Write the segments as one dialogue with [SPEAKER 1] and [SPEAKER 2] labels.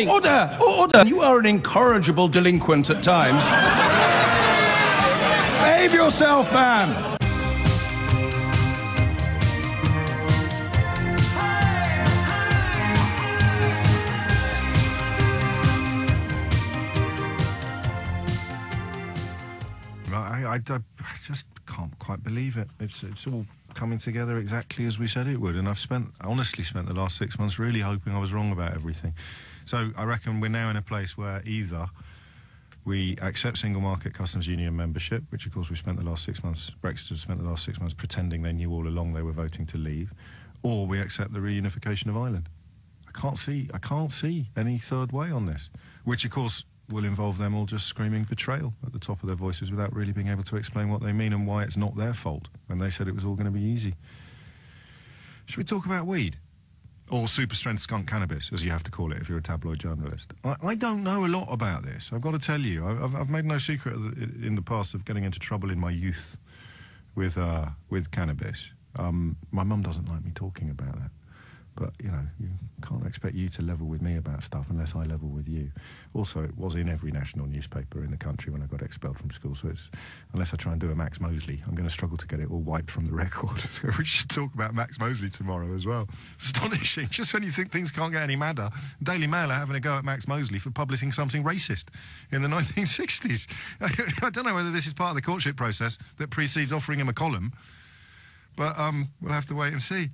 [SPEAKER 1] Order! Order! You are an incorrigible delinquent at times. Behave yourself, man!
[SPEAKER 2] I just can't quite believe it. It's all coming together exactly as we said it would, and I've honestly spent the last 6 months really hoping I was wrong about everything. So I reckon we're now in a place where either we accept single market customs union membership, which of course we spent the last 6 months, Brexiters spent the last 6 months pretending they knew all along they were voting to leave, or we accept the reunification of Ireland. I can't see any third way on this, which of course will involve them all just screaming betrayal at the top of their voices without really being able to explain what they mean and why it's not their fault when they said it was all going to be easy. Should we talk about weed? Or super-strength skunk cannabis, as you have to call it if you're a tabloid journalist. I don't know a lot about this, I've got to tell you. I've made no secret in the past of getting into trouble in my youth with cannabis. My mum doesn't like me talking about that. But, you know, you can't expect you to level with me about stuff unless I level with you. Also, it was in every national newspaper in the country when I got expelled from school, so unless I try and do a Max Mosley, I'm going to struggle to get it all wiped from the record. We should talk about Max Mosley tomorrow as well. Astonishing. Just when you think things can't get any madder, Daily Mail are having a go at Max Mosley for publishing something racist in the 1960s. I don't know whether this is part of the courtship process that precedes offering him a column, but we'll have to wait and see.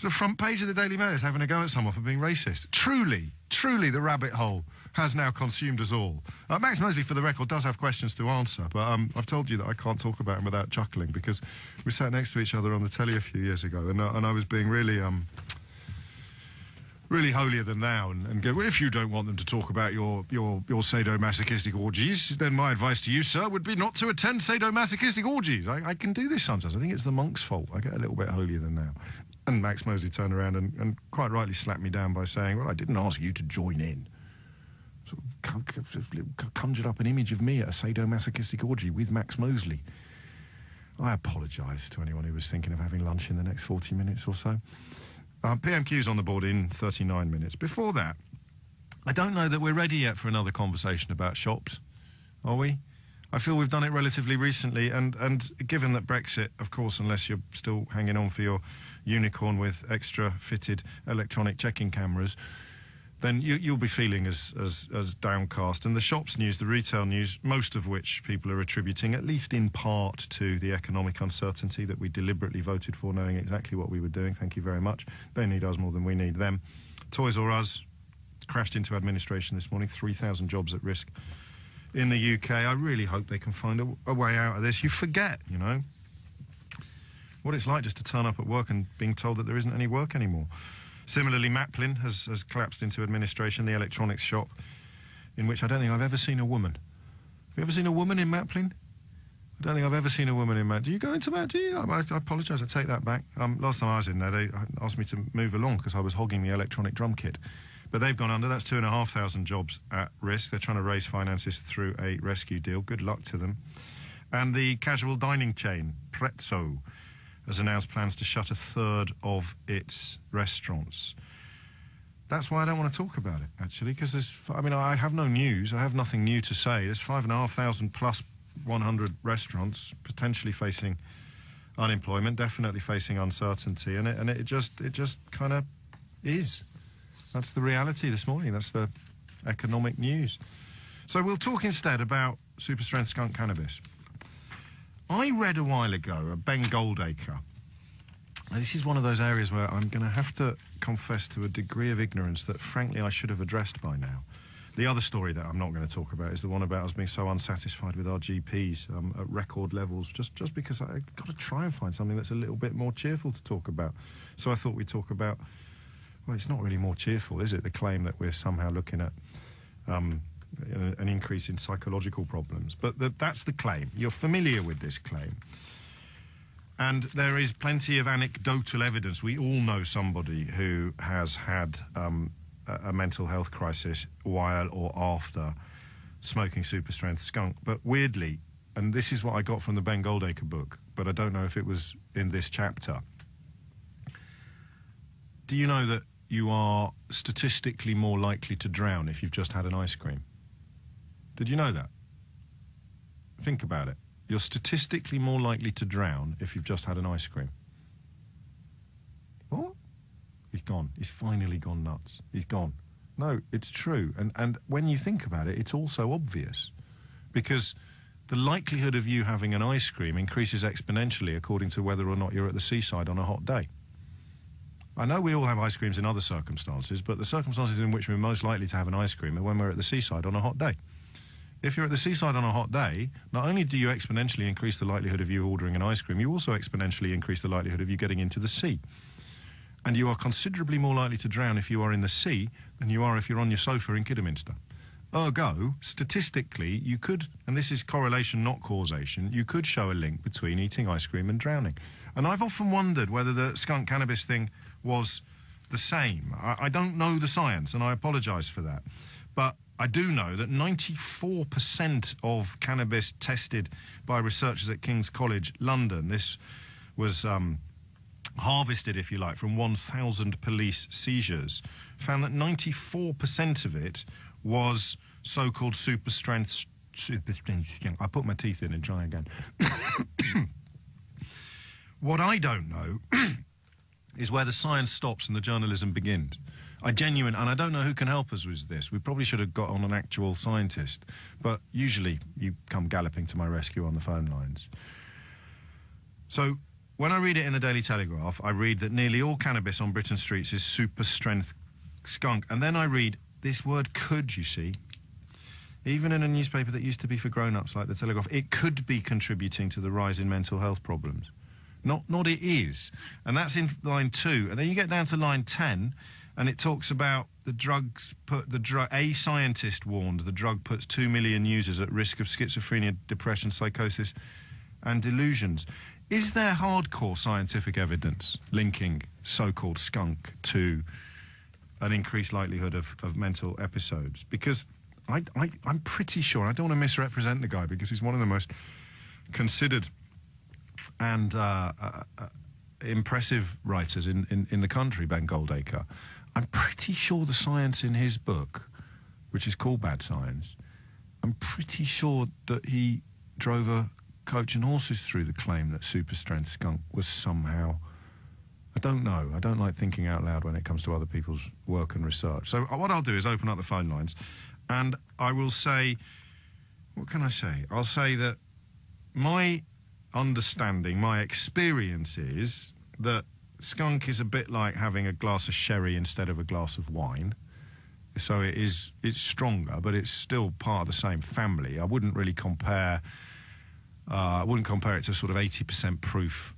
[SPEAKER 2] The front page of the Daily Mail is having a go at someone for being racist. Truly, the rabbit hole has now consumed us all. Max Mosley, for the record, does have questions to answer, but I've told you that I can't talk about him without chuckling because we sat next to each other on the telly a few years ago, and I was being really holier than thou and go, well, if you don't want them to talk about your sadomasochistic orgies, then my advice to you, sir, would be not to attend sadomasochistic orgies. I can do this sometimes. I think it's the monk's fault. I get a little bit holier than thou. And Max Mosley turned around and quite rightly slapped me down by saying, well, I didn't ask you to join in. Sort of conjured up an image of me at a sadomasochistic orgy with Max Mosley. I apologise to anyone who was thinking of having lunch in the next 40 minutes or so. PMQ's on the board in 39 minutes. Before that, I don't know that we're ready yet for another conversation about shops, are we? I feel we've done it relatively recently, and given that Brexit, of course, unless you're still hanging on for your unicorn with extra fitted electronic checking cameras, then you'll be feeling as downcast. And the shops news, the retail news, most of which people are attributing, at least in part, to the economic uncertainty that we deliberately voted for, knowing exactly what we were doing. Thank you very much. They need us more than we need them. Toys R Us crashed into administration this morning, 3,000 jobs at risk in the UK. I really hope they can find a way out of this. You forget, you know, what it's like just to turn up at work and being told that there isn't any work anymore. Similarly, Maplin has collapsed into administration, the electronics shop, in which I don't think I've ever seen a woman. Have you ever seen a woman in Maplin? I don't think I've ever seen a woman in Maplin. Do you go into Maplin? Do you? I apologise, I take that back. Last time I was in there, they asked me to move along because I was hogging the electronic drum kit. But they've gone under. That's 2,500 jobs at risk. They're trying to raise finances through a rescue deal. Good luck to them. And the casual dining chain, Prezzo, has announced plans to shut a third of its restaurants. That's why I don't want to talk about it, actually, because I have no news. I have nothing new to say. There's 5,500 plus 100 restaurants potentially facing unemployment, definitely facing uncertainty, and it just kind of is. That's the reality this morning. That's the economic news. So we'll talk instead about super-strength skunk cannabis. I read a while ago, Ben Goldacre. This is one of those areas where I'm going to have to confess to a degree of ignorance that, frankly, I should have addressed by now. The other story that I'm not going to talk about is the one about us being so unsatisfied with our GPs at record levels, just because I've got to try and find something that's a little bit more cheerful to talk about. So I thought we'd talk about, well, it's not really more cheerful, is it? The claim that we're somehow looking at an increase in psychological problems. But that's the claim. You're familiar with this claim. And there is plenty of anecdotal evidence. We all know somebody who has had a mental health crisis while or after smoking super-strength skunk. But weirdly, and this is what I got from the Ben Goldacre book, but I don't know if it was in this chapter. Do you know that you are statistically more likely to drown if you've just had an ice cream. Did you know that? Think about it. You're statistically more likely to drown if you've just had an ice cream. What? He's gone. He's finally gone nuts. He's gone. No, it's true. And when you think about it, it's also obvious. Because the likelihood of you having an ice cream increases exponentially according to whether or not you're at the seaside on a hot day. I know we all have ice creams in other circumstances, but the circumstances in which we're most likely to have an ice cream are when we're at the seaside on a hot day. If you're at the seaside on a hot day, not only do you exponentially increase the likelihood of you ordering an ice cream, you also exponentially increase the likelihood of you getting into the sea. And you are considerably more likely to drown if you are in the sea than you are if you're on your sofa in Kidderminster. Ergo, statistically, you could, and this is correlation, not causation, you could show a link between eating ice cream and drowning. And I've often wondered whether the skunk cannabis thing was the same. I don't know the science, and I apologise for that. But I do know that 94% of cannabis tested by researchers at King's College London, this was harvested, if you like, from 1,000 police seizures, found that 94% of it was so-called super strength. I put my teeth in and try again. What I don't know is where the science stops and the journalism begins. And I don't know who can help us with this. We probably should have got on an actual scientist, but usually you come galloping to my rescue on the phone lines. So when I read it in the Daily Telegraph, I read that nearly all cannabis on Britain's streets is super strength skunk, and then I read this word could, you see. Even in a newspaper that used to be for grown-ups like the Telegraph, it could be contributing to the rise in mental health problems. Not it is. And that's in line 2. And then you get down to line 10, and it talks about the drugs a scientist warned the drug puts 2 million users at risk of schizophrenia, depression, psychosis, and delusions. Is there hardcore scientific evidence linking so-called skunk to an increased likelihood of mental episodes? Because I'm pretty sure, I don't want to misrepresent the guy because he's one of the most considered and impressive writers in the country, Ben Goldacre. I'm pretty sure the science in his book, which is called Bad Science, I'm pretty sure that he drove a coach and horses through the claim that super strength skunk was somehow... I don't know. I don't like thinking out loud when it comes to other people's work and research. So what I'll do is open up the phone lines and I will say... What can I say? I'll say that my understanding, my experience is that skunk is a bit like having a glass of sherry instead of a glass of wine. So it's stronger, but it's still part of the same family. I wouldn't really compare... I wouldn't compare it to sort of 80% proof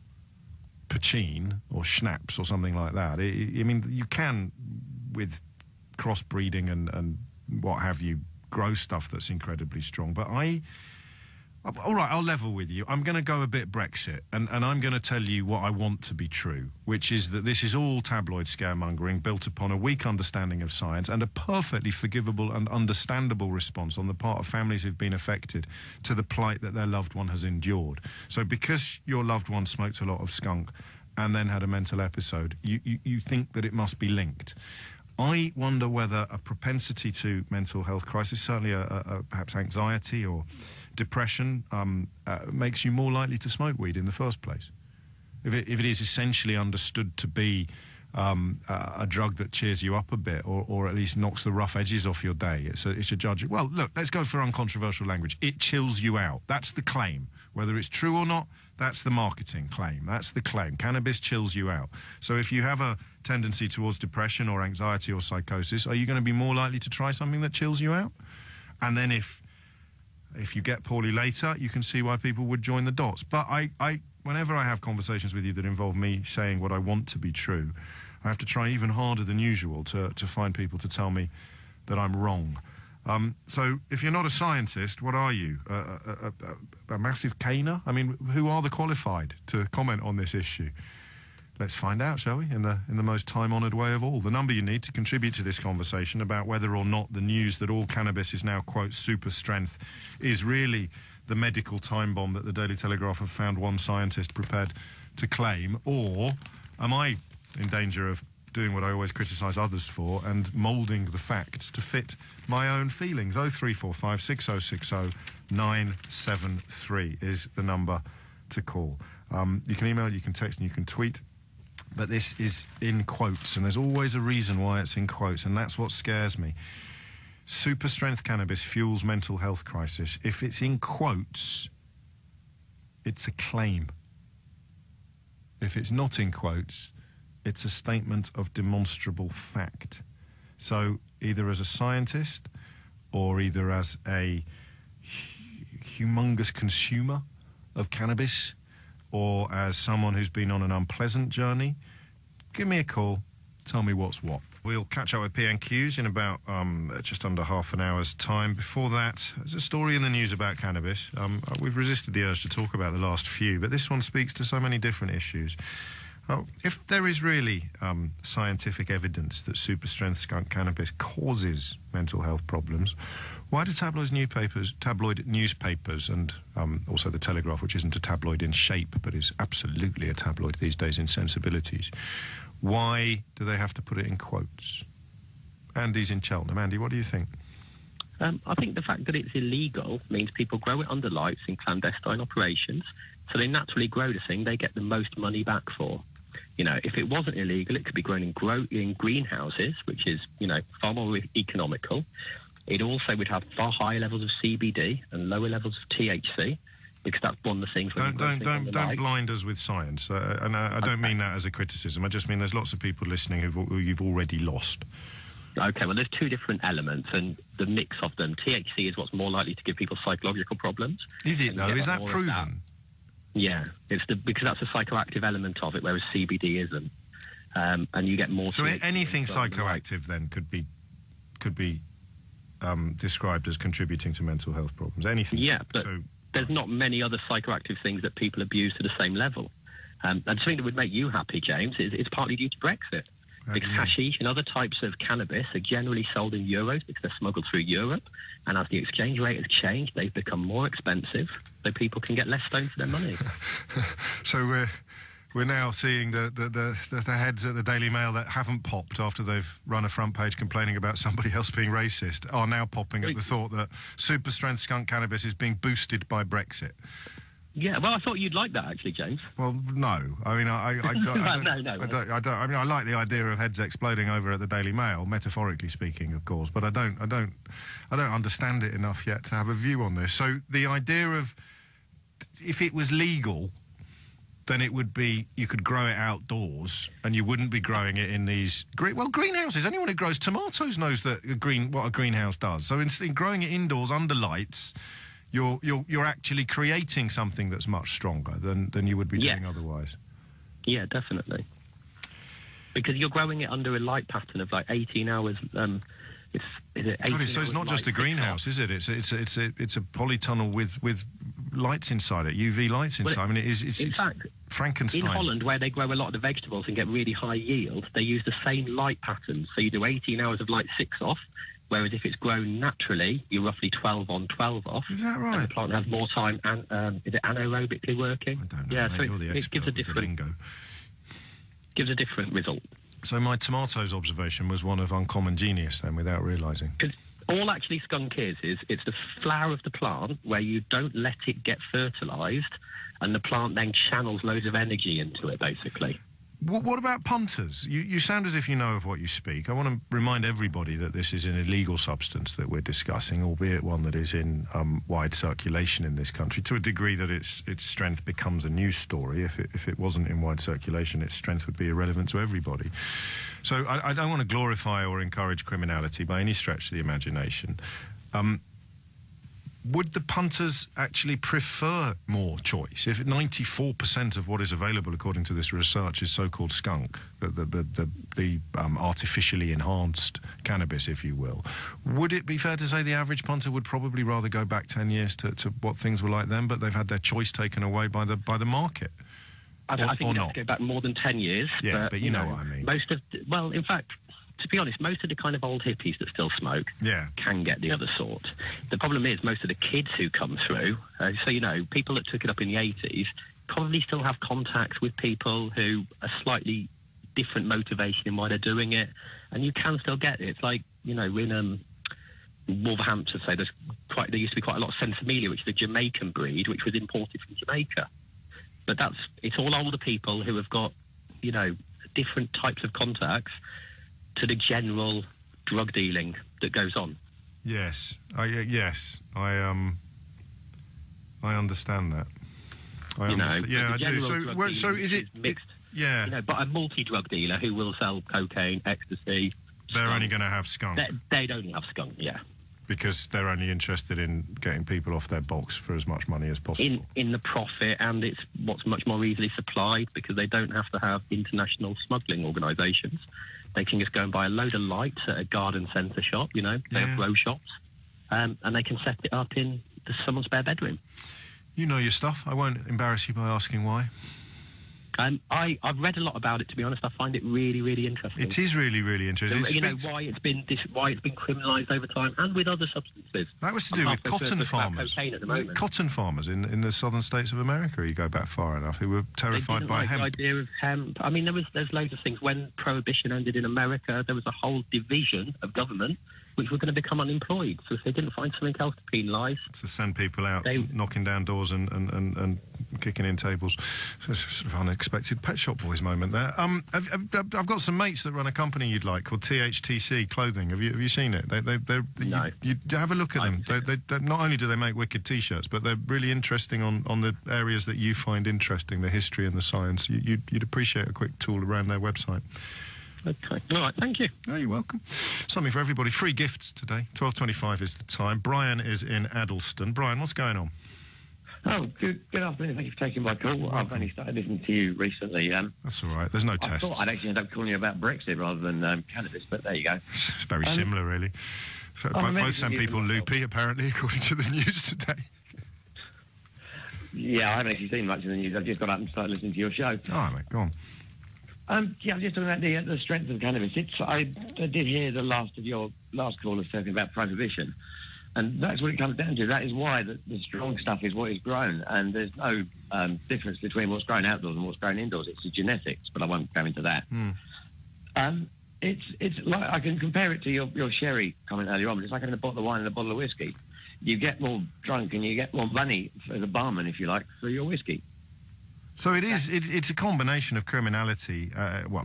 [SPEAKER 2] poachine or schnapps or something like that. I mean, you can, with crossbreeding and what have you, grow stuff that's incredibly strong. But all right, I'll level with you. I'm going to go a bit Brexit, and I'm going to tell you what I want to be true, which is that this is all tabloid scaremongering built upon a weak understanding of science and a perfectly forgivable and understandable response on the part of families who've been affected to the plight that their loved one has endured. So because your loved one smoked a lot of skunk and then had a mental episode, you think that it must be linked. I wonder whether a propensity to mental health crisis, certainly perhaps anxiety or depression, makes you more likely to smoke weed in the first place. If it is essentially understood to be a drug that cheers you up a bit or at least knocks the rough edges off your day, it's a judgment. Well, look, let's go for uncontroversial language. It chills you out. That's the claim. Whether it's true or not, that's the marketing claim. That's the claim. Cannabis chills you out. So if you have a tendency towards depression or anxiety or psychosis, are you going to be more likely to try something that chills you out? And then if you get poorly later, you can see why people would join the dots. But whenever I have conversations with you that involve me saying what I want to be true, I have to try even harder than usual to find people to tell me that I'm wrong. So if you're not a scientist, what are you? A massive caner? I mean, who are the qualified to comment on this issue? Let's find out, shall we, in the most time-honoured way of all. The number you need to contribute to this conversation about whether or not the news that all cannabis is now, quote, super strength is really the medical time bomb that the Daily Telegraph have found one scientist prepared to claim, or am I in danger of doing what I always criticise others for and moulding the facts to fit my own feelings. 0345 6060 973 is the number to call. You can email, you can text, and you can tweet. But this is in quotes, and there's always a reason why it's in quotes, and that's what scares me. Super strength cannabis fuels mental health crisis. If it's in quotes, it's a claim. If it's not in quotes, it's a statement of demonstrable fact. So either as a scientist or either as a humongous consumer of cannabis or as someone who's been on an unpleasant journey, give me a call, tell me what's what. We'll catch up with PNQs in about just under half an hour's time. Before that, there's a story in the news about cannabis. We've resisted the urge to talk about the last few, but this one speaks to so many different issues. If there is really scientific evidence that super-strength skunk cannabis causes mental health problems, why do tabloid newspapers and also the Telegraph, which isn't a tabloid in shape but is absolutely a tabloid these days in sensibilities, why do they have to put it in quotes? Andy's in Cheltenham. Andy, what do you think?
[SPEAKER 3] I think the fact that it's illegal means people grow it under lights in clandestine operations, so they naturally grow the thing they get the most money back for. You know, if it wasn't illegal, it could be grown in greenhouses, which is, you know, far more economical. It also would have far higher levels of CBD and lower levels of THC, because that's one of the things.
[SPEAKER 2] Don't blind us with science, and I don't mean that as a criticism. I just mean there's lots of people listening who you've already lost.
[SPEAKER 3] Okay, well, there's two different elements, and the mix of them. THC is what's more likely to give people psychological problems.
[SPEAKER 2] Is it, though? Is that proven?
[SPEAKER 3] Yeah, because that's a psychoactive element of it, whereas CBD isn't. And you get more...
[SPEAKER 2] So anything psychoactive, then, could be described as contributing to mental health problems? Anything?
[SPEAKER 3] Yeah, but there's not many other psychoactive things that people abuse to the same level. And something that would make you happy, James, is partly due to Brexit. Because hashish and other types of cannabis are generally sold in euros because they're smuggled through Europe. And as the exchange rate has changed, they've become more expensive, so people can get less stoned for their money.
[SPEAKER 2] So we're now seeing the heads at the Daily Mail that haven't popped after they've run a front page complaining about somebody else being racist are now popping at the thought that super strength skunk cannabis is being boosted by Brexit.
[SPEAKER 3] Yeah, well, I thought you'd like that, actually, James.
[SPEAKER 2] Well, no. I mean, I like the idea of heads exploding over at the Daily Mail, metaphorically speaking, of course. But I don't understand it enough yet to have a view on this. So the idea of if it was legal, then it would be you could grow it outdoors, and you wouldn't be growing it in these greenhouses. Anyone who grows tomatoes knows that what a greenhouse does. So in growing it indoors under lights, you're actually creating something that's much stronger than you would be doing otherwise. Yeah, definitely.
[SPEAKER 3] Because you're growing it under a light pattern of like 18 hours.
[SPEAKER 2] So it's not just a greenhouse, is it? It's a polytunnel with lights inside it, UV lights inside. I mean, it's fact, Frankenstein.
[SPEAKER 3] In Holland, where they grow a lot of the vegetables and get really high yield, they use the same light pattern. So you do 18 hours of light, 6 off. Whereas if it's grown naturally, you're roughly 12 on, 12 off.
[SPEAKER 2] Is that right?
[SPEAKER 3] And the plant has more time, is it anaerobically working?
[SPEAKER 2] I don't know.
[SPEAKER 3] Yeah, so it gives a different result.
[SPEAKER 2] So my tomatoes observation was one of uncommon genius then, without realising.
[SPEAKER 3] Because all actually skunk is it's the flower of the plant where you don't let it get fertilised, and the plant then channels loads of energy into it, basically.
[SPEAKER 2] What about punters? You sound as if you know of what you speak. I want to remind everybody that this is an illegal substance that we're discussing, albeit one that is in wide circulation in this country, to a degree that its strength becomes a news story. If it wasn't in wide circulation, its strength would be irrelevant to everybody. So I don't want to glorify or encourage criminality by any stretch of the imagination. Would the punters actually prefer more choice? If 94% of what is available, according to this research, is so-called skunk, the artificially enhanced cannabis, if you will, would it be fair to say the average punter would probably rather go back 10 years to what things were like then, but they've had their choice taken away by the market?
[SPEAKER 3] I think you'd have to go back more than 10 years.
[SPEAKER 2] Yeah, but you know what I mean.
[SPEAKER 3] In fact, to be honest, most of the kind of old hippies that still smoke can get the other sort. The problem is most of the kids who come through, people that took it up in the 80s probably still have contact with people who are slightly different motivation in why they're doing it, and you can still get it. It's like, you know, in Wolverhampton, say there used to be quite a lot of Sensimilia, which is a Jamaican breed, which was imported from Jamaica. But it's all older people who have got, you know, different types of contacts to the general drug dealing that goes on.
[SPEAKER 2] Yes, I understand that. Yeah, I do. So is it
[SPEAKER 3] mixed?
[SPEAKER 2] Yeah.
[SPEAKER 3] You know, but a multi-drug dealer who will sell cocaine, ecstasy.
[SPEAKER 2] They're only going to have skunk.
[SPEAKER 3] They'd only have skunk, yeah.
[SPEAKER 2] Because they're only interested in getting people off their box for as much money as possible.
[SPEAKER 3] In the profit, and it's what's much more easily supplied, because they don't have to have international smuggling organisations. They can just go and buy a load of lights at a garden centre shop, you know, they have grow shops, and they can set it up in someone's spare bedroom.
[SPEAKER 2] You know your stuff. I won't embarrass you by asking why.
[SPEAKER 3] I've read a lot about it, to be honest. I find it really, really interesting.
[SPEAKER 2] It is really, really interesting.
[SPEAKER 3] You know, why it's been criminalised over time, and with other substances.
[SPEAKER 2] That was to do with cotton farmers. Cotton farmers in the southern states of America, you go back far enough, who were terrified by hemp.
[SPEAKER 3] The idea of hemp. I mean, there's loads of things. When Prohibition ended in America, there was a whole division of government which were going to become unemployed. So if they didn't find something else to penalise... To
[SPEAKER 2] send people out, knocking down doors and kicking in tables. It's sort of unexpected Pet Shop Boys moment there. I've got some mates that run a company you'd like called THTC Clothing. Have you seen it?
[SPEAKER 3] No.
[SPEAKER 2] You have a look at them. They not only do they make wicked T-shirts, but they're really interesting on the areas that you find interesting, the history and the science. You'd appreciate a quick tool around their website.
[SPEAKER 3] Okay. All right, thank you.
[SPEAKER 2] Oh, you're welcome. Something for everybody. Free gifts today. 12:25 is the time. Brian is in Addleston. Brian, what's going on?
[SPEAKER 4] Oh, good afternoon. Thank you for taking my call. I've only started listening to you recently.
[SPEAKER 2] That's all right. There's no test.
[SPEAKER 4] I thought I'd actually end up calling you about Brexit rather than cannabis, but there you go.
[SPEAKER 2] It's very similar, really. Both send people loopy, apparently, according to the news today.
[SPEAKER 4] Yeah, I haven't actually seen much of the news. I've just got up and started listening to your show.
[SPEAKER 2] All right, mate, go on.
[SPEAKER 4] Yeah, I'm just talking about the strength of cannabis. I did hear the last of your last callers talking about prohibition, and that's what it comes down to. That is why the strong stuff is what is grown, and there's no difference between what's grown outdoors and what's grown indoors. It's the genetics, but I won't go into that. It's like, I can compare it to your sherry comment earlier on, but it's like having a bottle of wine and a bottle of whiskey. You get more drunk and you get more money as a barman, if you like, for your whiskey.
[SPEAKER 2] So it's a combination of criminality,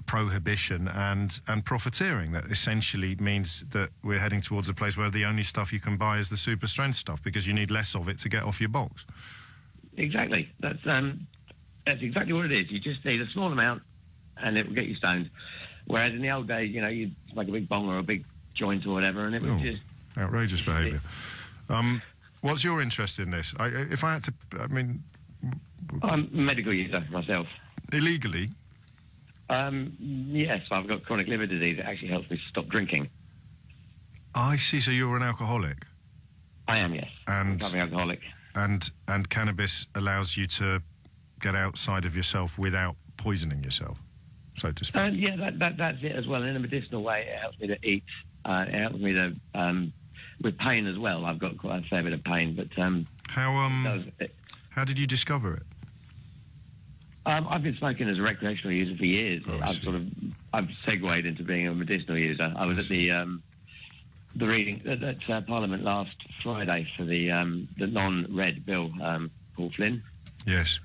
[SPEAKER 2] prohibition and profiteering that essentially means that we're heading towards a place where the only stuff you can buy is the super strength stuff because you need less of it to get off your box.
[SPEAKER 4] Exactly. That's exactly what it is. You just need a small amount and it will get you stoned. Whereas in the old days, you know, you'd smoke a big bong or a big joint or whatever and it would just...
[SPEAKER 2] Outrageous behaviour. What's your interest in this?
[SPEAKER 4] I'm a medical user myself.
[SPEAKER 2] Illegally?
[SPEAKER 4] Yes, I've got chronic liver disease. It actually helps me stop drinking.
[SPEAKER 2] I see, so you're an alcoholic?
[SPEAKER 4] I am, yes.
[SPEAKER 2] And
[SPEAKER 4] I'm an alcoholic.
[SPEAKER 2] And cannabis allows you to get outside of yourself without poisoning yourself, so to speak?
[SPEAKER 4] Yeah, that's it as well. In a medicinal way, it helps me to eat. It helps me to... with pain as well. I've got quite a fair bit of pain, but...
[SPEAKER 2] How did you discover it?
[SPEAKER 4] I've been smoking as a recreational user for years. I've segued into being a medicinal user. I was at the reading at Parliament last Friday for the non-red bill, Paul Flynn.
[SPEAKER 2] Yes.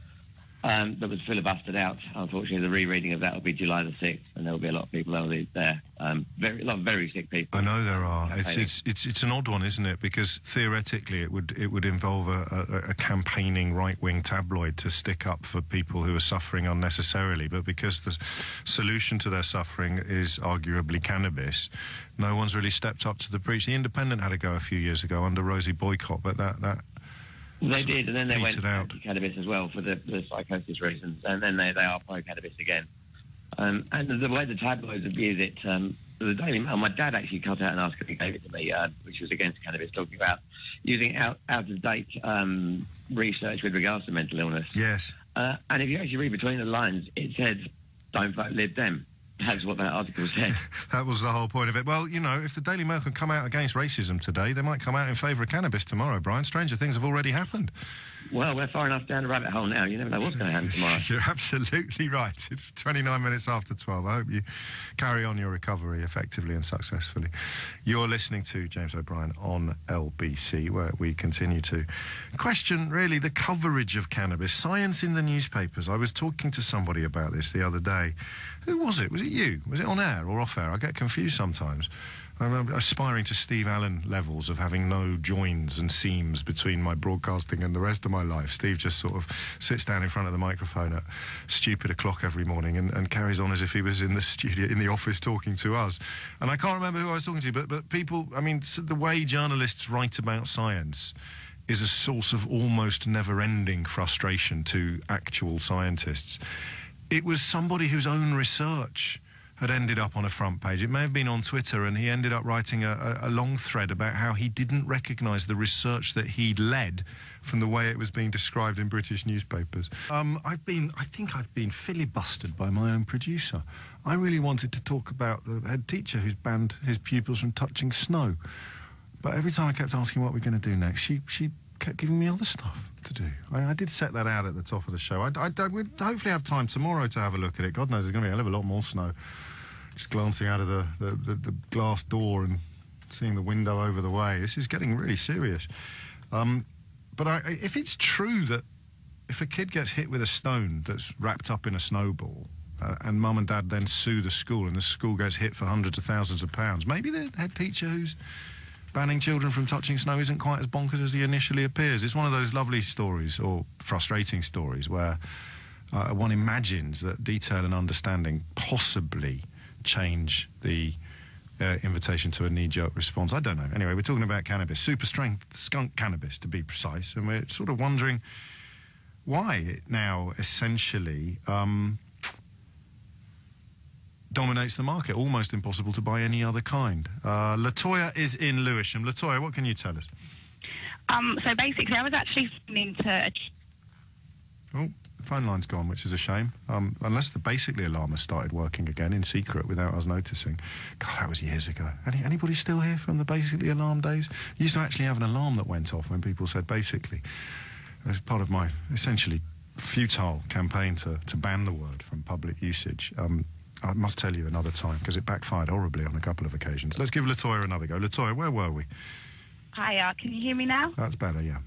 [SPEAKER 4] That was filibustered out. Unfortunately, the rereading of that will be July the 6th, and there will be a lot of people there. A lot of very sick people.
[SPEAKER 2] I know there are. It's an odd one, isn't it? Because theoretically, it would involve a campaigning right-wing tabloid to stick up for people who are suffering unnecessarily. But because the solution to their suffering is arguably cannabis, no one's really stepped up to the breach. The Independent had a go a few years ago under Rosie Boycott, but that
[SPEAKER 4] they did, and then they went
[SPEAKER 2] out
[SPEAKER 4] anti-cannabis as well for the psychosis reasons, and then they are pro-cannabis again. And the way the tabloids abuse it, the Daily Mail, my dad actually cut out an article and gave it to me, which was against cannabis, talking about using out-of-date research with regards to mental illness.
[SPEAKER 2] Yes.
[SPEAKER 4] And if you actually read between the lines, it said, don't vote Lib Dem. That's what that article said.
[SPEAKER 2] That was the whole point of it. Well, you know, if the Daily Mail can come out against racism today, they might come out in favour of cannabis tomorrow, Brian. Stranger things have already happened.
[SPEAKER 4] Well, we're far enough down the rabbit hole now. You never know what's going to happen tomorrow.
[SPEAKER 2] You're absolutely right. It's 29 minutes after 12. I hope you carry on your recovery effectively and successfully. You're listening to James O'Brien on LBC, where we continue to question, really, the coverage of cannabis. Science in the newspapers. I was talking to somebody about this the other day. Who was it? Was it you? Was it on air or off air? I get confused sometimes. I'm aspiring to Steve Allen levels of having no joins and seams between my broadcasting and the rest of my life. Steve just sort of sits down in front of the microphone at stupid o'clock every morning and carries on as if he was in the studio, in the office, talking to us. And I can't remember who I was talking to, but people, I mean, the way journalists write about science is a source of almost never-ending frustration to actual scientists. It was somebody whose own research had ended up on a front page. It may have been on Twitter, and he ended up writing a long thread about how he didn't recognise the research that he'd led from the way it was being described in British newspapers. I think I've been filibustered by my own producer. I really wanted to talk about the head teacher who's banned his pupils from touching snow. But every time I kept asking what we're going to do next, she kept giving me other stuff to do. I did set that out at the top of the show. We'd hopefully have time tomorrow to have a look at it. God knows there's going to be a hell of a lot more snow. Just glancing out of the glass door and seeing the window over the way. This is getting really serious. But if it's true that if a kid gets hit with a stone that's wrapped up in a snowball and mum and dad then sue the school and the school gets hit for hundreds of thousands of pounds, maybe the head teacher who's banning children from touching snow isn't quite as bonkers as he initially appears. It's one of those lovely stories, or frustrating stories, where one imagines that detail and understanding possibly change the invitation to a knee-jerk response. I don't know. Anyway, we're talking about cannabis, super-strength skunk cannabis, to be precise, and we're sort of wondering why it now essentially dominates the market, almost impossible to buy any other kind. Latoya is in Lewisham. Latoya, what can you tell us?
[SPEAKER 5] So basically, I was actually listening to...
[SPEAKER 2] Oh, the phone line's gone, which is a shame. Unless the Basically alarm has started working again in secret without us noticing. God, that was years ago. Anybody still here from the Basically alarm days? You used to actually have an alarm that went off when people said Basically. As part of my essentially futile campaign to ban the word from public usage. I must tell you another time, because it backfired horribly on a couple of occasions. Let's give Latoya another go. Latoya, where were we?
[SPEAKER 5] Hiya, can you hear me now?
[SPEAKER 2] That's better, yeah.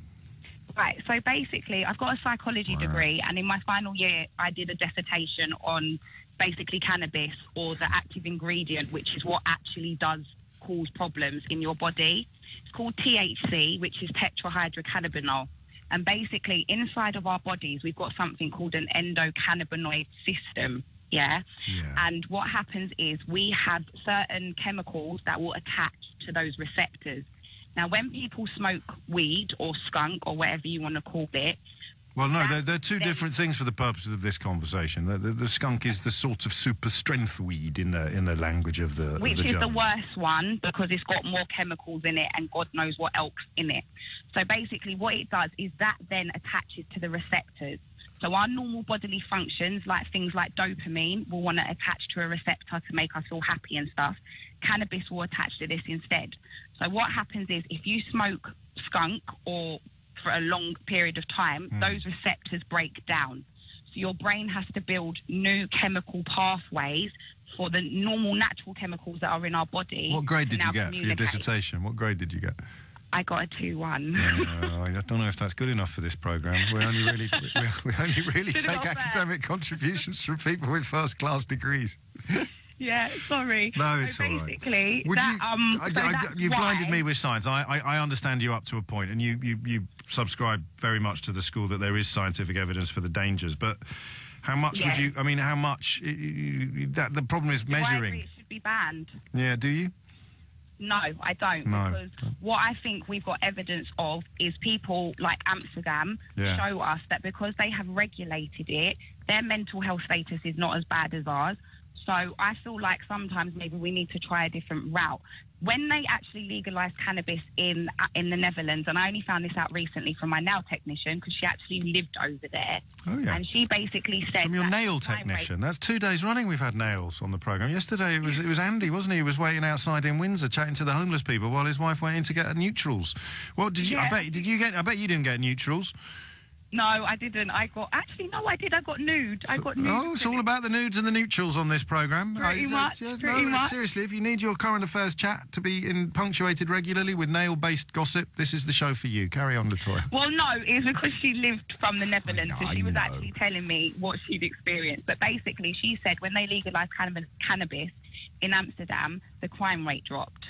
[SPEAKER 5] Right, so basically, I've got a psychology degree, and in my final year, I did a dissertation on basically cannabis, or the active ingredient, which is what actually does cause problems in your body. It's called THC, which is tetrahydrocannabinol. And basically, inside of our bodies, we've got something called an endocannabinoid system. Yeah. And what happens is we have certain chemicals that will attach to those receptors. Now, when people smoke weed or skunk or whatever you want to call it...
[SPEAKER 2] Well, no, they're two different things for the purposes of this conversation. The skunk is the sort of super-strength weed in the language of the
[SPEAKER 5] Which is
[SPEAKER 2] Germans.
[SPEAKER 5] the worst one, because it's got more chemicals in it and God knows what else in it. So basically what it does is that then attaches to the receptors. So our normal bodily functions, like things like dopamine, will want to attach to a receptor to make us feel happy and stuff. Cannabis will attach to this instead. So what happens is if you smoke skunk or for a long period of time, those receptors break down. So your brain has to build new chemical pathways for the normal natural chemicals that are in our body.
[SPEAKER 2] What grade did you get for your dissertation? What grade did you get?
[SPEAKER 5] I got a 2-1.
[SPEAKER 2] I don't know if that's good enough for this programme. We only really take academic contributions from people with first-class degrees.
[SPEAKER 5] Yeah, sorry.
[SPEAKER 2] No, it's all right.
[SPEAKER 5] Basically,
[SPEAKER 2] you've blinded me with science. I understand you up to a point, and you subscribe very much to the school that there is scientific evidence for the dangers. But how much would you? I mean, how much? The problem is measuring.
[SPEAKER 5] It should be banned.
[SPEAKER 2] Yeah, do you?
[SPEAKER 5] No, I don't.
[SPEAKER 2] No.
[SPEAKER 5] Because what I think we've got evidence of is people like Amsterdam show us that because they have regulated it, their mental health status is not as bad as ours. So I feel like sometimes maybe we need to try a different route. When they actually legalised cannabis in the Netherlands, and I only found this out recently from my nail technician because she actually lived over there.
[SPEAKER 2] Oh, yeah.
[SPEAKER 5] And she basically said...
[SPEAKER 2] From your nail technician. That's 2 days running we've had nails on the programme. Yesterday it was Andy, wasn't he? He was waiting outside in Windsor chatting to the homeless people while his wife went in to get neutrals. Well, did you? Yeah. I bet you didn't get neutrals.
[SPEAKER 5] No, I didn't. I got nude. I got nude.
[SPEAKER 2] Oh, it's all about the nudes and the neutrals on this programme.
[SPEAKER 5] Pretty much.
[SPEAKER 2] Seriously, if you need your current affairs chat to be punctuated regularly with nail-based gossip, this is the show for you. Carry on, Latoya.
[SPEAKER 5] Well, no, it was because she lived from the Netherlands, so she was actually telling me what she'd experienced. But basically, she said when they legalised cannabis in Amsterdam, the crime rate dropped.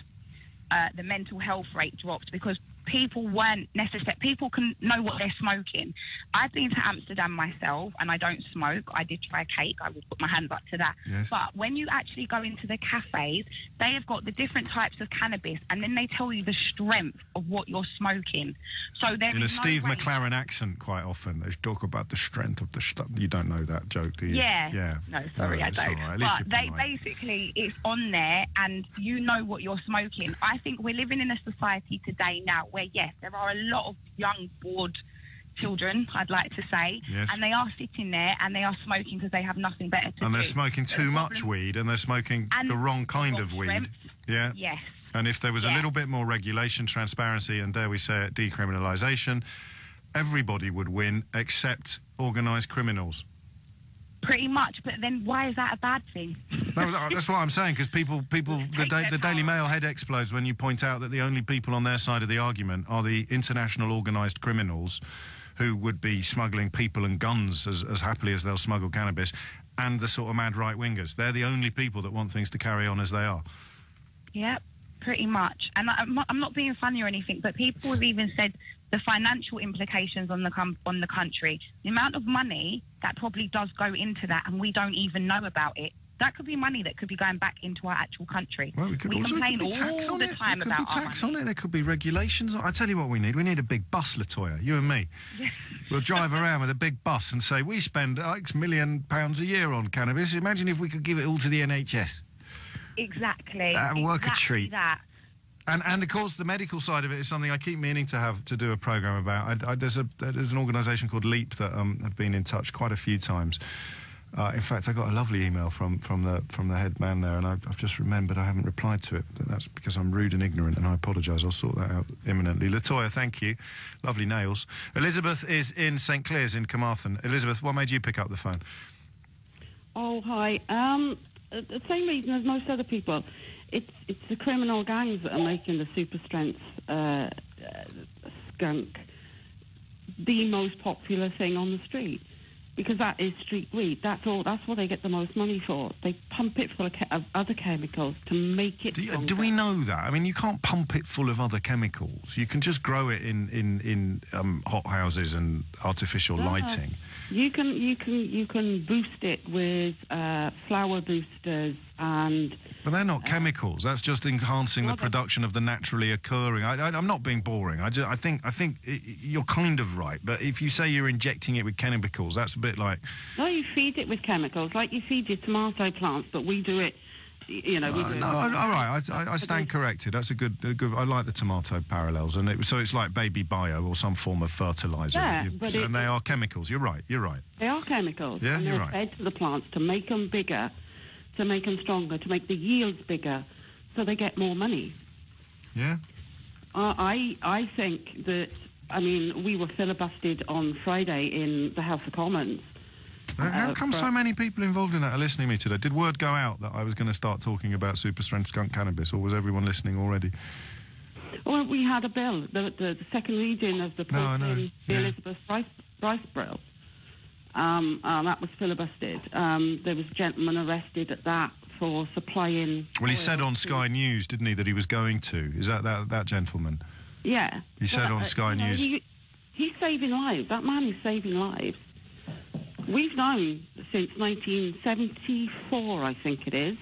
[SPEAKER 5] The mental health rate dropped because people weren't necessary. People can know what they're smoking. I've been to Amsterdam myself, and I don't smoke. I did try cake. I would put my hands up to that.
[SPEAKER 2] Yes.
[SPEAKER 5] But when you actually go into the cafes, they have got the different types of cannabis, and then they tell you the strength of what you're smoking. So there
[SPEAKER 2] in a Steve McLaren accent, quite often they talk about the strength of the stuff. You don't know that joke, do you?
[SPEAKER 5] Yeah. No, sorry, I don't.
[SPEAKER 2] All right.
[SPEAKER 5] But they basically, it's on there, and you know what you're smoking. I think we're living in a society today now where, yes, there are a lot of young, bored children, I'd like to say,
[SPEAKER 2] yes.
[SPEAKER 5] And they are sitting there and they are smoking because they have nothing better to do.
[SPEAKER 2] And they're smoking too much weed, and they're smoking the wrong kind of weed.
[SPEAKER 5] Strength.
[SPEAKER 2] Yeah.
[SPEAKER 5] Yes.
[SPEAKER 2] And if there was a little bit more regulation, transparency, and dare we say it, decriminalisation, everybody would win except organised criminals.
[SPEAKER 5] Pretty much, but then why is that a bad thing?
[SPEAKER 2] No, that's what I'm saying, because the Daily Mail head explodes when you point out that the only people on their side of the argument are the international organised criminals who would be smuggling people and guns as happily as they'll smuggle cannabis, and the sort of mad right-wingers. They're the only people that want things to carry on as they are.
[SPEAKER 5] Yep, pretty much. And I'm not being funny or anything, but people have even said the financial implications on the country, the amount of money that probably does go into that, and we don't even know about it. That could be money that could be going back into our actual country.
[SPEAKER 2] Well, we complain all the time about our money. There could be tax on it. There could be regulations. I tell you what we need. We need a big bus, Latoya, you and me.
[SPEAKER 5] Yes.
[SPEAKER 2] We'll drive around with a big bus and say, we spend X million pounds a year on cannabis. Imagine if we could give it all to the NHS.
[SPEAKER 5] Exactly.
[SPEAKER 2] That would work a treat.
[SPEAKER 5] That.
[SPEAKER 2] And of course, the medical side of it is something I keep meaning to do a programme about. There's an organisation called LEAP that have been in touch quite a few times. In fact, I got a lovely email from the head man there, and I've just remembered I haven't replied to it. That's because I'm rude and ignorant, and I apologise. I'll sort that out imminently. Latoya, thank you. Lovely nails. Elizabeth is in St Clears in Carmarthen. Elizabeth, what made you pick up the phone?
[SPEAKER 6] Oh, hi. The same reason as most other people. It's the criminal gangs that are making the super strength skunk the most popular thing on the street, because that is street weed. That's all. That's what they get the most money for. They pump it full of other chemicals to make it.
[SPEAKER 2] Do we know that? I mean, you can't pump it full of other chemicals. You can just grow it in hot houses and artificial lighting.
[SPEAKER 6] You can boost it with flower boosters and.
[SPEAKER 2] But they're not chemicals. That's just enhancing the production of the naturally occurring. I'm not being boring. I think you're kind of right. But if you say you're injecting it with chemicals, that's a bit like.
[SPEAKER 6] No, you feed it with chemicals, like you feed your tomato plants. But we do it. You know. We do
[SPEAKER 2] no, all right. I stand corrected. That's a good. I like the tomato parallels, and so it's like baby bio or some form of fertilizer.
[SPEAKER 6] Yeah,
[SPEAKER 2] and they are chemicals. You're right.
[SPEAKER 6] They are chemicals.
[SPEAKER 2] Yeah,
[SPEAKER 6] and
[SPEAKER 2] you're
[SPEAKER 6] they're
[SPEAKER 2] right.
[SPEAKER 6] fed to the plants to make them bigger, to make them stronger, to make the yields bigger, so they get more money.
[SPEAKER 2] Yeah.
[SPEAKER 6] I think that. I mean, we were filibustered on Friday in the House of Commons.
[SPEAKER 2] How come so many people involved in that are listening to me today? Did word go out that I was going to start talking about super strength skunk cannabis, or was everyone listening already?
[SPEAKER 6] Well, we had a bill, the second reading of the the Elizabeth Bryce bill. That was filibustered. There was a gentleman arrested at that for supplying.
[SPEAKER 2] Well, he said on Sky News, didn't he, that he was going to? Is that gentleman?
[SPEAKER 6] Yeah.
[SPEAKER 2] He said on Sky News.
[SPEAKER 6] He's saving lives. That man is saving lives. We've known since 1974, I think it is,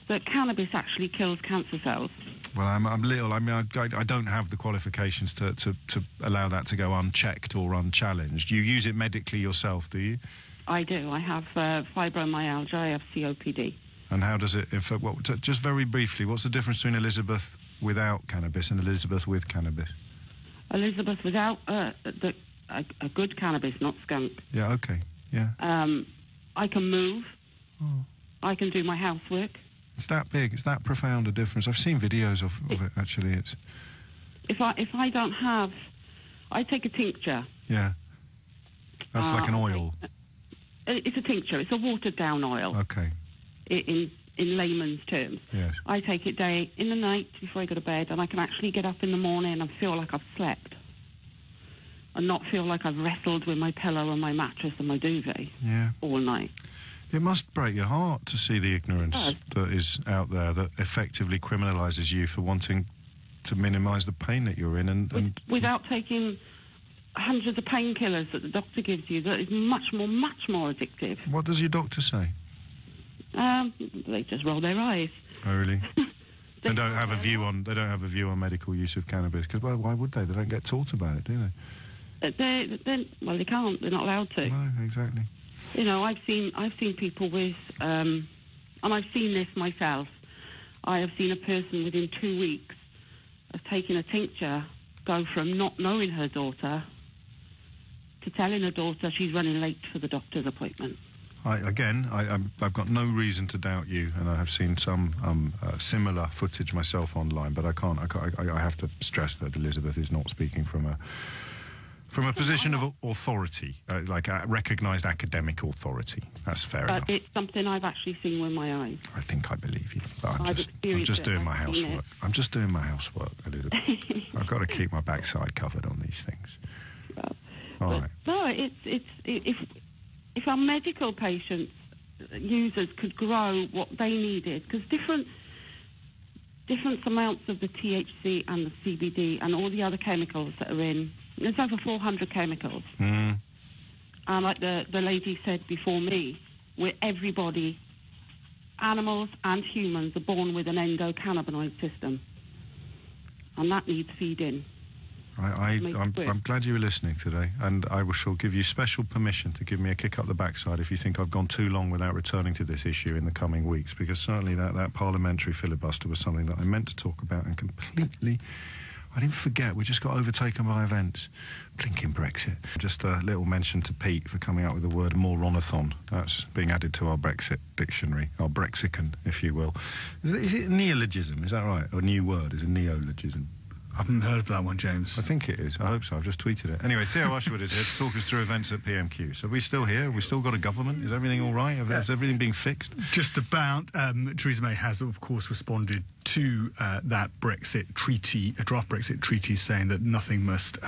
[SPEAKER 6] that cannabis actually kills cancer cells.
[SPEAKER 2] Well, I'm little. I mean, I don't have the qualifications to allow that to go unchecked or unchallenged. You use it medically yourself, do you?
[SPEAKER 6] I do. I have fibromyalgia. I have COPD.
[SPEAKER 2] And how does it... just very briefly, what's the difference between Elizabeth without cannabis and Elizabeth with cannabis?
[SPEAKER 6] Elizabeth without a good cannabis, not skunk.
[SPEAKER 2] Yeah, okay, yeah.
[SPEAKER 6] I can move. Oh. I can do my housework.
[SPEAKER 2] It's that big, it's that profound a difference. I've seen videos of it, actually. It's... If
[SPEAKER 6] I don't have... I take a tincture.
[SPEAKER 2] Yeah. That's like an oil.
[SPEAKER 6] It's a tincture. It's a watered-down oil.
[SPEAKER 2] Okay.
[SPEAKER 6] In layman's terms.
[SPEAKER 2] Yes.
[SPEAKER 6] I take it in the night before I go to bed, and I can actually get up in the morning and feel like I've slept. And not feel like I've wrestled with my pillow and my mattress and my duvet all night.
[SPEAKER 2] It must break your heart to see the ignorance that is out there that effectively criminalises you for wanting to minimise the pain that you're in. And
[SPEAKER 6] without taking hundreds of painkillers that the doctor gives you, that is much more addictive.
[SPEAKER 2] What does your doctor say?
[SPEAKER 6] They just roll their eyes.
[SPEAKER 2] Oh, really? They don't have a view on medical use of cannabis, because why would they? They don't get taught about it, do they?
[SPEAKER 6] They can't. They're not allowed to.
[SPEAKER 2] No, exactly.
[SPEAKER 6] You know, I've seen people with, and I've seen this myself. I have seen a person within 2 weeks of taking a tincture go from not knowing her daughter to telling her daughter she's running late for the doctor's appointment.
[SPEAKER 2] I've got no reason to doubt you, and I have seen some similar footage myself online, but I have to stress that Elizabeth is not speaking from a position of authority, like a recognised academic authority. That's fair enough.
[SPEAKER 6] But it's something I've actually seen with my eyes.
[SPEAKER 2] I think I believe you, but I'm just doing my housework. I'm just doing my housework, Elizabeth. I've got to keep my backside covered on these things.
[SPEAKER 6] Well,
[SPEAKER 2] all right.
[SPEAKER 6] No, if our medical patients, users, could grow what they needed, because different amounts of the THC and the CBD and all the other chemicals that are in, there's over 400 chemicals. And like the lady said before me, everybody, animals and humans, are born with an endocannabinoid system. And that needs feeding.
[SPEAKER 2] I'm glad you were listening today, and I shall give you special permission to give me a kick up the backside if you think I've gone too long without returning to this issue in the coming weeks, because certainly that parliamentary filibuster was something that I meant to talk about and completely... I didn't forget, we just got overtaken by events. Blinking Brexit. Just a little mention to Pete for coming out with the word moronathon. That's being added to our Brexit dictionary, our Brexican, if you will. Is it neologism, is that right? Or a new word, is a neologism?
[SPEAKER 7] I haven't heard of that one, James.
[SPEAKER 2] I think it is. I hope so. I've just tweeted it. Anyway, Theo Ushwood is here to talk us through events at PMQ. So are we still here? Have we still got a government? Is everything all right? Is everything being fixed?
[SPEAKER 7] Just about. Theresa May has, of course, responded to that Brexit treaty, a draft Brexit treaty, saying that nothing must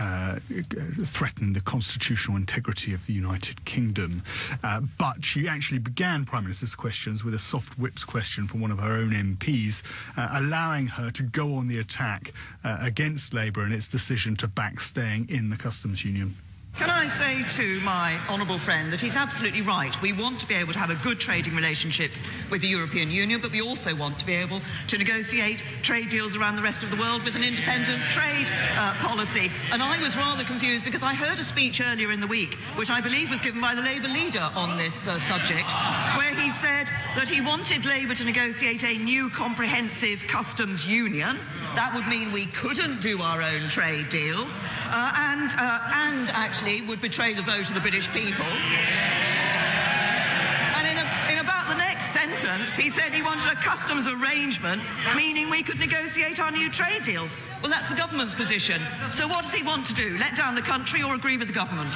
[SPEAKER 7] threaten the constitutional integrity of the United Kingdom. But she actually began Prime Minister's questions with a soft whips question from one of her own MPs, allowing her to go on the attack against Labour and its decision to back staying in the customs union.
[SPEAKER 8] Can I say to my honourable friend that he's absolutely right. We want to be able to have a good trading relationships with the European Union, but we also want to be able to negotiate trade deals around the rest of the world with an independent trade policy. And I was rather confused because I heard a speech earlier in the week, which I believe was given by the Labour leader on this subject, where he said that he wanted Labour to negotiate a new comprehensive customs union. That would mean we couldn't do our own trade deals, and actually would betray the vote of the British people. And in about the next sentence, he said he wanted a customs arrangement, meaning we could negotiate our new trade deals. Well, that's the government's position. So what does he want to do? Let down the country or agree with the government?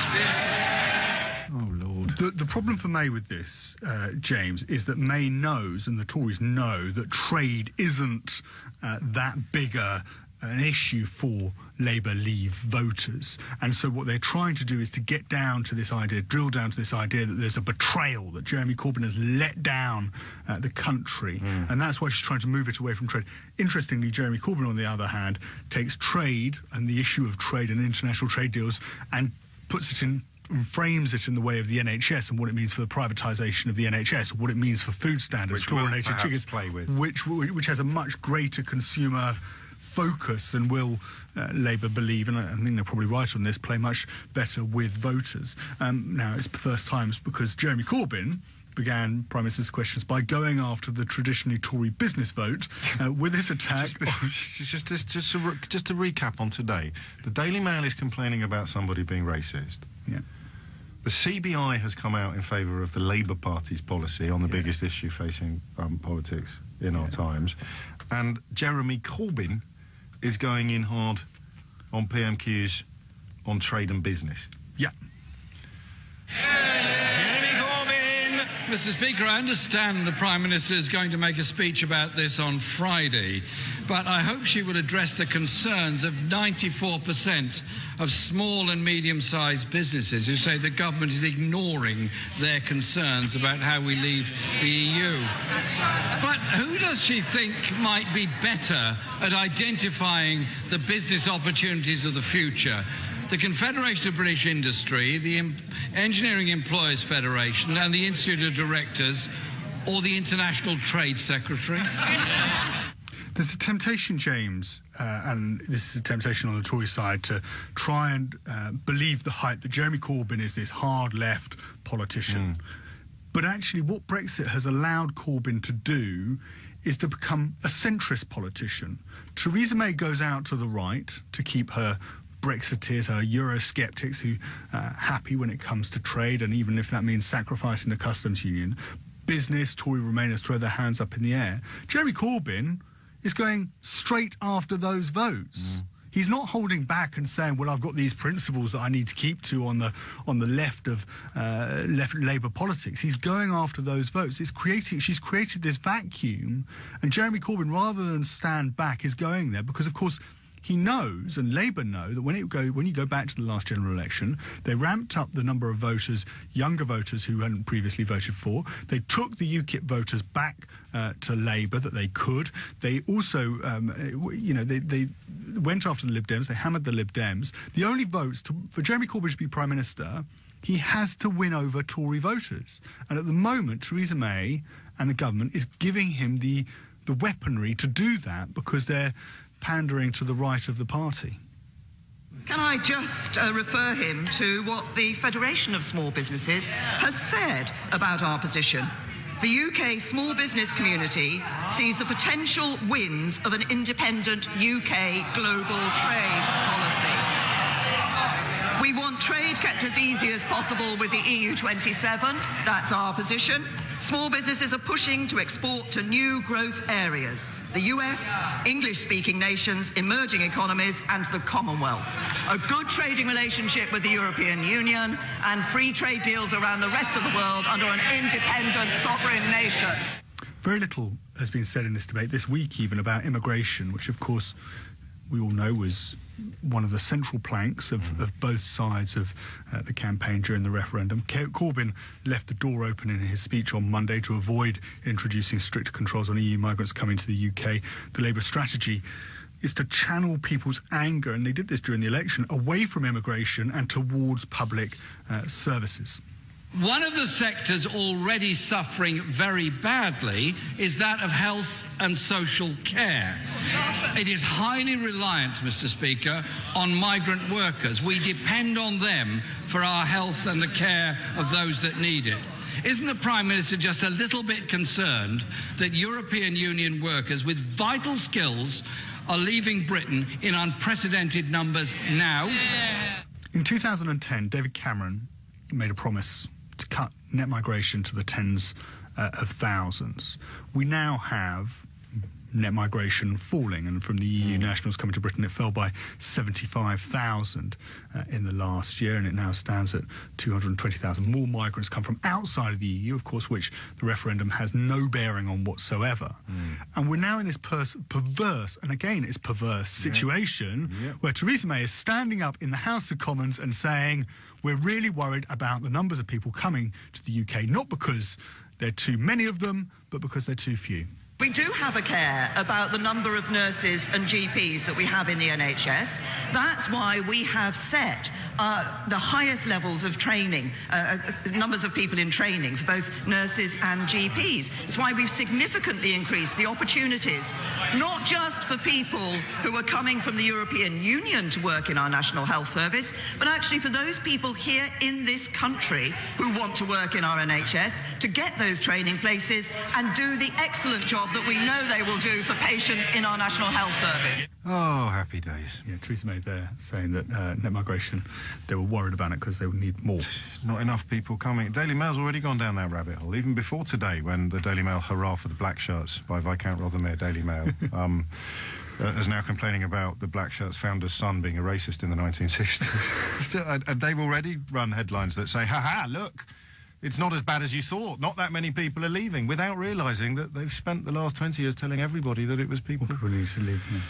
[SPEAKER 2] Oh, Lord.
[SPEAKER 7] The problem for May with this, James, is that May knows, and the Tories know, that trade isn't that bigger an issue for Labour Leave voters. And so what they're trying to do is to get down to this idea, drill down to this idea that there's a betrayal, that Jeremy Corbyn has let down the country. And that's why she's trying to move it away from trade. Interestingly, Jeremy Corbyn, on the other hand, takes trade and the issue of trade and international trade deals and puts it in and frames it in the way of the NHS and what it means for the privatisation of the NHS, what it means for food standards, fluorinated sugars, which has a much greater consumer focus and will, Labour believe, and I think they're probably right on this, play much better with voters. Now, it's the first times because Jeremy Corbyn began Prime Minister's questions by going after the traditionally Tory business vote with this attack.
[SPEAKER 2] Just to recap on today, the Daily Mail is complaining about somebody being racist.
[SPEAKER 7] Yeah.
[SPEAKER 2] The CBI has come out in favour of the Labour Party's policy on the biggest issue facing politics in our times. And Jeremy Corbyn is going in hard on PMQs on trade and business.
[SPEAKER 7] Yeah.
[SPEAKER 9] Mr. Speaker, I understand the Prime Minister is going to make a speech about this on Friday, but I hope she will address the concerns of 94% of small and medium-sized businesses who say the government is ignoring their concerns about how we leave the EU. But who does she think might be better at identifying the business opportunities of the future? The Confederation of British Industry, the Engineering Employers Federation and the Institute of Directors, or the International Trade Secretary?
[SPEAKER 7] There's a temptation, James, and this is a temptation on the Tory side, to try and believe the hype that Jeremy Corbyn is this hard left politician. But actually what Brexit has allowed Corbyn to do is to become a centrist politician. Theresa May goes out to the right to keep her Brexiteers, her Eurosceptics who are happy when it comes to trade, and even if that means sacrificing the customs union. Business, Tory Remainers throw their hands up in the air. Jeremy Corbyn is going straight after those votes. He's not holding back and saying, well, I've got these principles that I need to keep to on the left of left Labour politics. He's going after those votes. She's created this vacuum, and Jeremy Corbyn, rather than stand back, is going there because, of course, he knows, and Labour know, that when you go back to the last general election, they ramped up the number of voters, younger voters who hadn't previously voted for. They took the UKIP voters back to Labour that they could. They also, they went after the Lib Dems. They hammered the Lib Dems. The only votes for Jeremy Corbyn to be Prime Minister, he has to win over Tory voters. And at the moment, Theresa May and the government is giving him the weaponry to do that because they're pandering to the right of the party.
[SPEAKER 8] Can I just refer him to what the Federation of Small Businesses has said about our position? The UK small business community sees the potential wins of an independent UK global trade policy. We want trade kept as easy as possible with the EU27. That's our position. Small businesses are pushing to export to new growth areas: the US, English-speaking nations, emerging economies, and the Commonwealth. A good trading relationship with the European Union and free trade deals around the rest of the world under an independent sovereign nation.
[SPEAKER 7] Very little has been said in this debate this week even about immigration, which of course we all know was one of the central planks of both sides of the campaign during the referendum. Corbyn left the door open in his speech on Monday to avoid introducing strict controls on EU migrants coming to the UK. The Labour strategy is to channel people's anger, and they did this during the election, away from immigration and towards public services.
[SPEAKER 9] One of the sectors already suffering very badly is that of health and social care. It is highly reliant, Mr. Speaker, on migrant workers. We depend on them for our health and the care of those that need it. Isn't the Prime Minister just a little bit concerned that European Union workers with vital skills are leaving Britain in unprecedented numbers now?
[SPEAKER 7] In 2010, David Cameron made a promise to cut net migration to the tens of thousands. We now have net migration falling, and from the EU nationals coming to Britain, it fell by 75,000 in the last year, and it now stands at 220,000. More migrants come from outside of the EU, of course, which the referendum has no bearing on whatsoever. And we're now in this perverse, and again it's perverse, situation where Theresa May is standing up in the House of Commons and saying, we're really worried about the numbers of people coming to the UK, not because there are too many of them, but because they're too few.
[SPEAKER 8] We do have a care about the number of nurses and GPs that we have in the NHS. That's why we have set the highest levels of training, numbers of people in training for both nurses and GPs. It's why we've significantly increased the opportunities, not just for people who are coming from the European Union to work in our National Health Service, but actually for those people here in this country who want to work in our NHS to get those training places and do the excellent job that we know they will do for patients in our National Health Service.
[SPEAKER 2] Oh, happy days.
[SPEAKER 7] Yeah, Theresa May there saying that net migration, they were worried about it because they would need more.
[SPEAKER 2] Not enough people coming. Daily Mail's already gone down that rabbit hole, even before today, when the Daily Mail Hurrah for the Black Shirts by Viscount Rothermere Daily Mail is now complaining about the Black Shirts founder's son being a racist in the 1960s. And they've already run headlines that say, ha-ha, look, it's not as bad as you thought. Not that many people are leaving, without realising that they've spent the last 20 years telling everybody that it was people
[SPEAKER 7] who need to leave. Yeah.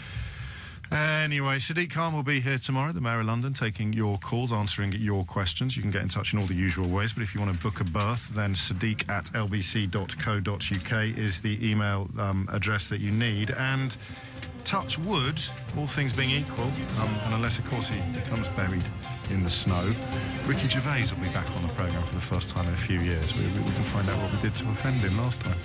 [SPEAKER 2] Anyway, Sadiq Khan will be here tomorrow, the Mayor of London, taking your calls, answering your questions. You can get in touch in all the usual ways, but if you want to book a berth, then sadiq@lbc.co.uk is the email address that you need. And touch wood, all things being equal, and unless, of course, he becomes buried in the snow, Ricky Gervais will be back on the programme for the first time in a few years. We can find out what we did to offend him last time.